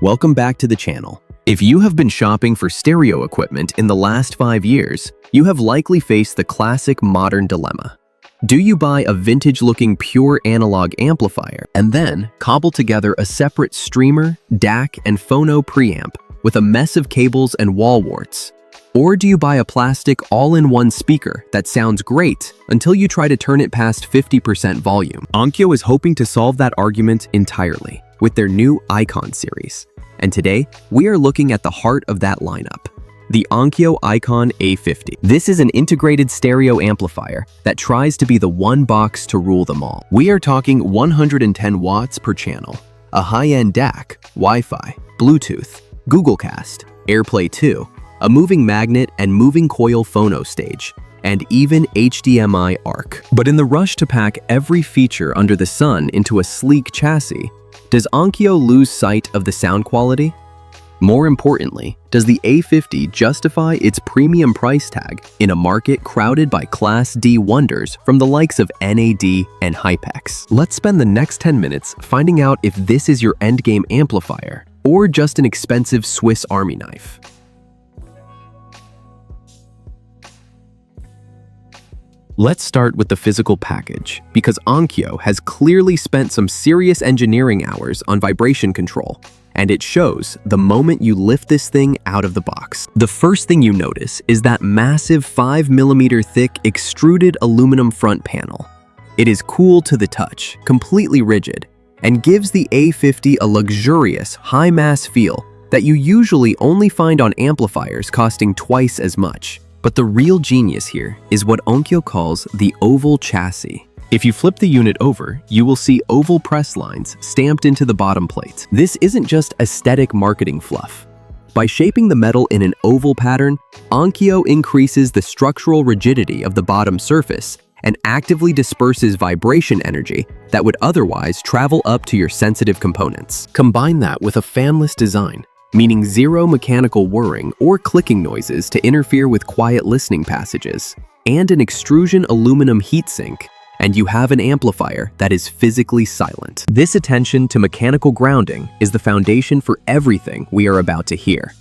Welcome back to the channel. If you have been shopping for stereo equipment in the last 5 years, you have likely faced the classic modern dilemma. Do you buy a vintage-looking pure analog amplifier and then cobble together a separate streamer, DAC, and phono preamp with a mess of cables and wall warts? Or do you buy a plastic all-in-one speaker that sounds great until you try to turn it past 50% volume? Onkyo is hoping to solve that argument entirely with their new Icon series. And today, we are looking at the heart of that lineup, the Onkyo Icon A-50. This is an integrated stereo amplifier that tries to be the one box to rule them all. We are talking 110 watts per channel, a high-end DAC, Wi-Fi, Bluetooth, Google Cast, AirPlay 2, a moving magnet and moving coil phono stage, and even HDMI ARC. But in the rush to pack every feature under the sun into a sleek chassis, does Onkyo lose sight of the sound quality? More importantly, does the A-50 justify its premium price tag in a market crowded by Class D wonders from the likes of NAD and Hypex? Let's spend the next 10 minutes finding out if this is your endgame amplifier or just an expensive Swiss Army knife. Let's start with the physical package, because Onkyo has clearly spent some serious engineering hours on vibration control, and it shows the moment you lift this thing out of the box. The first thing you notice is that massive 5mm thick extruded aluminum front panel. It is cool to the touch, completely rigid, and gives the A-50 a luxurious, high-mass feel that you usually only find on amplifiers costing twice as much. But the real genius here is what Onkyo calls the oval chassis. If you flip the unit over, you will see oval press lines stamped into the bottom plate. This isn't just aesthetic marketing fluff. By shaping the metal in an oval pattern, Onkyo increases the structural rigidity of the bottom surface and actively disperses vibration energy that would otherwise travel up to your sensitive components. Combine that with a fanless design, meaning zero mechanical whirring or clicking noises to interfere with quiet listening passages, and an extrusion aluminum heatsink, and you have an amplifier that is physically silent. This attention to mechanical grounding is the foundation for everything we are about to hear.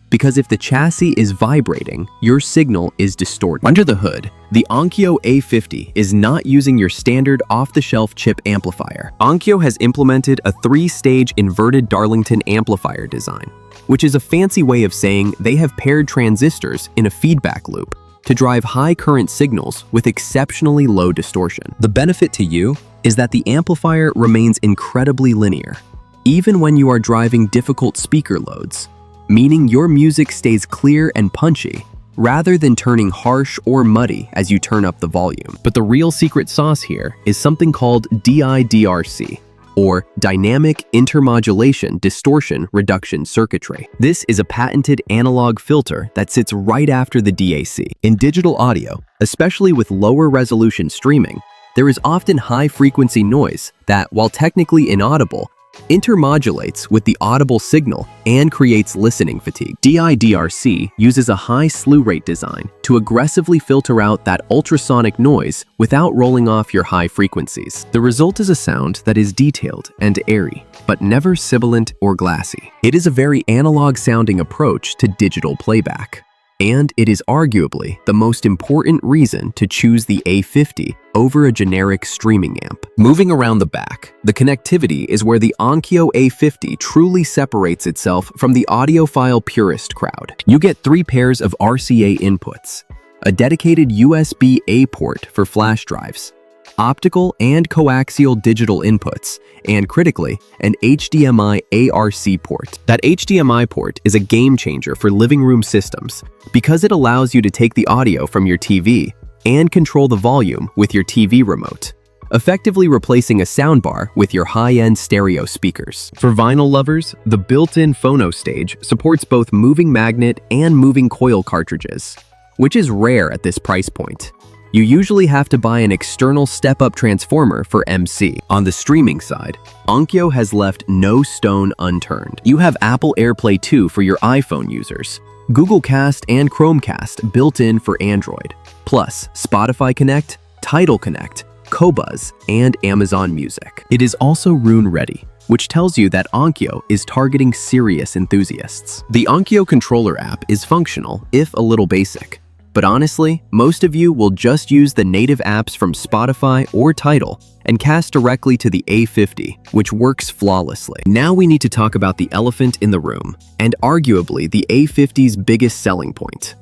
Because if the chassis is vibrating, your signal is distorted. Under the hood, the Onkyo A-50 is not using your standard off-the-shelf chip amplifier. Onkyo has implemented a 3-stage inverted Darlington amplifier design, which is a fancy way of saying they have paired transistors in a feedback loop to drive high current signals with exceptionally low distortion. The benefit to you is that the amplifier remains incredibly linear, even when you are driving difficult speaker loads, meaning your music stays clear and punchy rather than turning harsh or muddy as you turn up the volume. But the real secret sauce here is something called DIDRC, or Dynamic Intermodulation Distortion Reduction Circuitry. This is a patented analog filter that sits right after the DAC. In digital audio, especially with lower resolution streaming, there is often high-frequency noise that, while technically inaudible, intermodulates with the audible signal and creates listening fatigue. DIDRC uses a high slew rate design to aggressively filter out that ultrasonic noise without rolling off your high frequencies. The result is a sound that is detailed and airy, but never sibilant or glassy. It is a very analog-sounding approach to digital playback. And it is arguably the most important reason to choose the A-50 over a generic streaming amp. Moving around the back, the connectivity is where the Onkyo A-50 truly separates itself from the audiophile purist crowd. You get 3 pairs of RCA inputs, a dedicated USB-A port for flash drives, optical and coaxial digital inputs, and critically, an HDMI ARC port. That HDMI port is a game changer for living room systems because it allows you to take the audio from your TV and control the volume with your TV remote, effectively replacing a soundbar with your high-end stereo speakers. For vinyl lovers, the built-in phono stage supports both moving magnet and moving coil cartridges, which is rare at this price point. You usually have to buy an external step-up transformer for MC. On the streaming side, Onkyo has left no stone unturned. You have Apple AirPlay 2 for your iPhone users, Google Cast and Chromecast built in for Android, plus Spotify Connect, Tidal Connect, Qobuz, and Amazon Music. It is also Roon ready, which tells you that Onkyo is targeting serious enthusiasts. The Onkyo controller app is functional, if a little basic. But honestly, most of you will just use the native apps from Spotify or Tidal and cast directly to the A-50, which works flawlessly. Now we need to talk about the elephant in the room, and arguably the A-50's biggest selling point: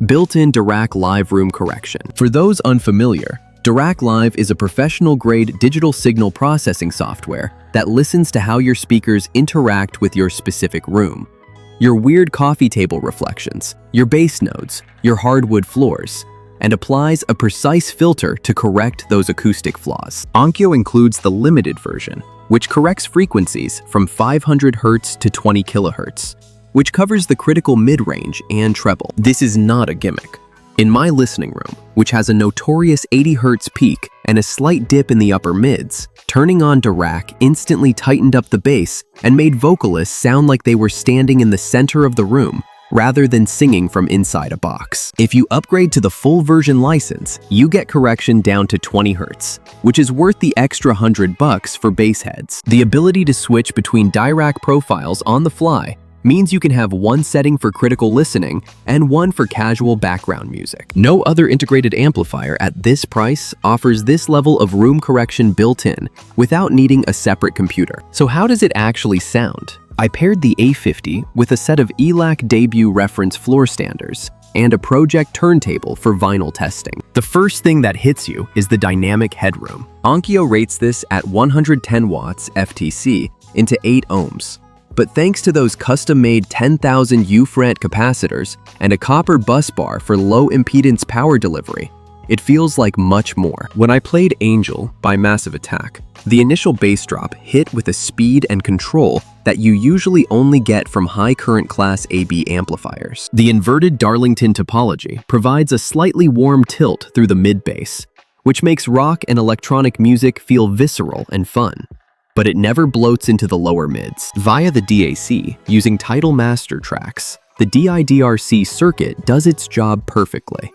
built-in Dirac Live room correction. For those unfamiliar, Dirac Live is a professional-grade digital signal processing software that listens to how your speakers interact with your specific room. Your weird coffee table reflections, your bass nodes, your hardwood floors, and applies a precise filter to correct those acoustic flaws. Onkyo includes the limited version, which corrects frequencies from 500 Hz to 20 kHz, which covers the critical mid-range and treble. This is not a gimmick. In my listening room, which has a notorious 80 Hz peak and a slight dip in the upper mids, turning on Dirac instantly tightened up the bass and made vocalists sound like they were standing in the center of the room rather than singing from inside a box. If you upgrade to the full version license, you get correction down to 20 Hz, which is worth the extra $100 for bass heads. The ability to switch between Dirac profiles on the fly means you can have one setting for critical listening and one for casual background music. No other integrated amplifier at this price offers this level of room correction built in without needing a separate computer. So how does it actually sound? I paired the A-50 with a set of ELAC debut reference floor standers and a project turntable for vinyl testing. The first thing that hits you is the dynamic headroom. Onkyo rates this at 110 watts FTC into 8 ohms. But thanks to those custom-made 10,000 U-Fret capacitors and a copper bus bar for low impedance power delivery, it feels like much more. When I played Angel by Massive Attack, the initial bass drop hit with a speed and control that you usually only get from high current class AB amplifiers. The inverted Darlington topology provides a slightly warm tilt through the mid-bass, which makes rock and electronic music feel visceral and fun. But it never bloats into the lower mids. Via the DAC, using Tidal master tracks, the DI-DRC circuit does its job perfectly.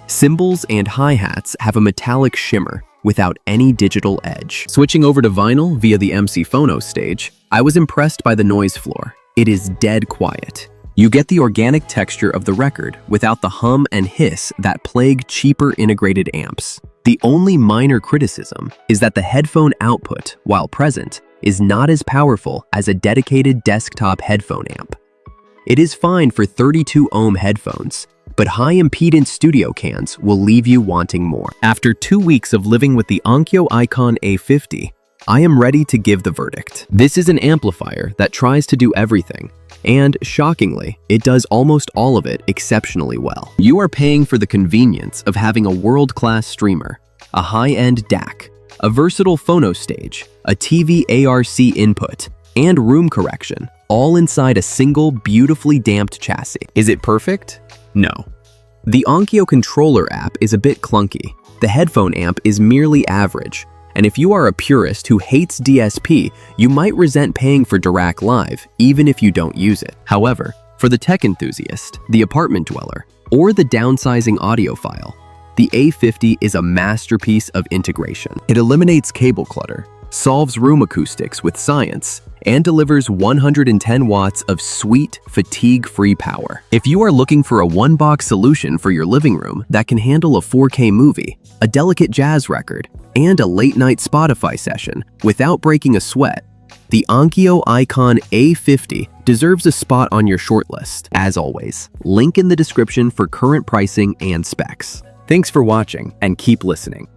Cymbals and hi-hats have a metallic shimmer without any digital edge. Switching over to vinyl via the MC Phono stage, I was impressed by the noise floor. It is dead quiet. You get the organic texture of the record without the hum and hiss that plague cheaper integrated amps. The only minor criticism is that the headphone output, while present, is not as powerful as a dedicated desktop headphone amp. It is fine for 32 ohm headphones, but high impedance studio cans will leave you wanting more. After 2 weeks of living with the Onkyo Icon A-50, I am ready to give the verdict. This is an amplifier that tries to do everything, and shockingly, it does almost all of it exceptionally well. You are paying for the convenience of having a world-class streamer, a high-end DAC, a versatile phono stage, a TV ARC input, and room correction, all inside a single beautifully damped chassis. Is it perfect? No. The Onkyo controller app is a bit clunky. The headphone amp is merely average. And if you are a purist who hates DSP, you might resent paying for Dirac Live, even if you don't use it. However, for the tech enthusiast, the apartment dweller, or the downsizing audiophile, the A-50 is a masterpiece of integration. It eliminates cable clutter, solves room acoustics with science, and delivers 110 watts of sweet, fatigue-free power. If you are looking for a one-box solution for your living room that can handle a 4K movie, a delicate jazz record, and a late-night Spotify session without breaking a sweat, the Onkyo Icon A-50 deserves a spot on your shortlist. As always, link in the description for current pricing and specs. Thanks for watching, and keep listening.